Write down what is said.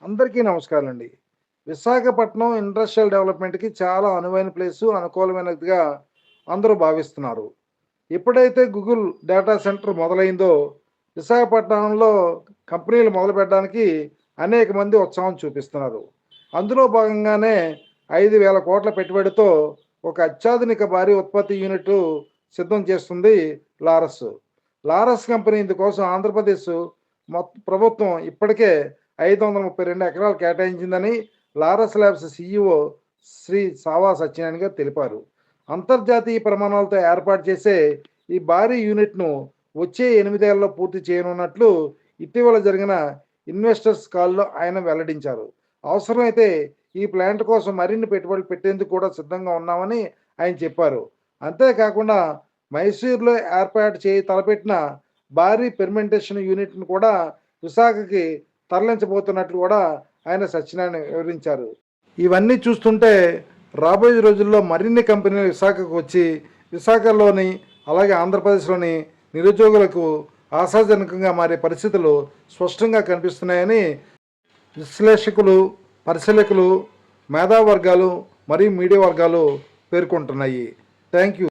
అందరికీ నమస్కారం అండి. విశాఖపట్నం ఇండస్ట్రియల్ డెవలప్‌మెంట్‌కి చాలా అనువైన ప్లేసు, అనుకూలమైనదిగా అందరూ భావిస్తున్నారు. ఎప్పుడైతే గూగుల్ డేటా సెంటర్ మొదలైందో, విశాఖపట్నంలో కంపెనీలు మొదలుపెట్టడానికి అనేక మంది ఉత్సాహం చూపిస్తున్నారు. అందులో భాగంగానే 5,000 కోట్ల పెట్టుబడితో ఒక అత్యాధునిక భారీ ఉత్పత్తి యూనిట్ సిద్ధం చేస్తుంది లారస్. లారస్ కంపెనీ ఇందుకోసం ఆంధ్రప్రదేశ్ ప్రభుత్వం ఇప్పటికే 532 ఎకరాలు కేటాయించిందని లారస్ ల్యాబ్స్ సీఈఓ శ్రీ సావా సత్యనారాయణ గారు తెలిపారు. అంతర్జాతీయ ప్రమాణాలతో ఏర్పాటు చేసే ఈ భారీ యూనిట్ను వచ్చే 8 ఏళ్లలో పూర్తి చేయనున్నట్లు ఇటీవల జరిగిన ఇన్వెస్టర్స్ కాల్లో ఆయన వెల్లడించారు. అవసరమైతే ఈ ప్లాంట్ కోసం మరిన్ని పెట్టుబడులు పెట్టేందుకు కూడా సిద్ధంగా ఉన్నామని ఆయన చెప్పారు. అంతేకాకుండా మైసూరులో ఏర్పాటు తలపెట్టిన భారీ ఫెర్మెంటేషన్ యూనిట్ను కూడా విశాఖకి తరలించబోతున్నట్లు కూడా ఆయన సత్యనారాయణ వివరించారు. ఇవన్నీ చూస్తుంటే రాబోయే రోజుల్లో మరిన్ని కంపెనీలు విశాఖకు వచ్చి విశాఖలోని అలాగే ఆంధ్రప్రదేశ్లోని నిరుద్యోగులకు ఆశాజనకంగా మారే పరిస్థితులు స్పష్టంగా కనిపిస్తున్నాయని విశ్లేషకులు, పరిశీలకులు, మేధావర్గాలు మరియు మీడియా వర్గాలు పేర్కొంటున్నాయి. Thank you.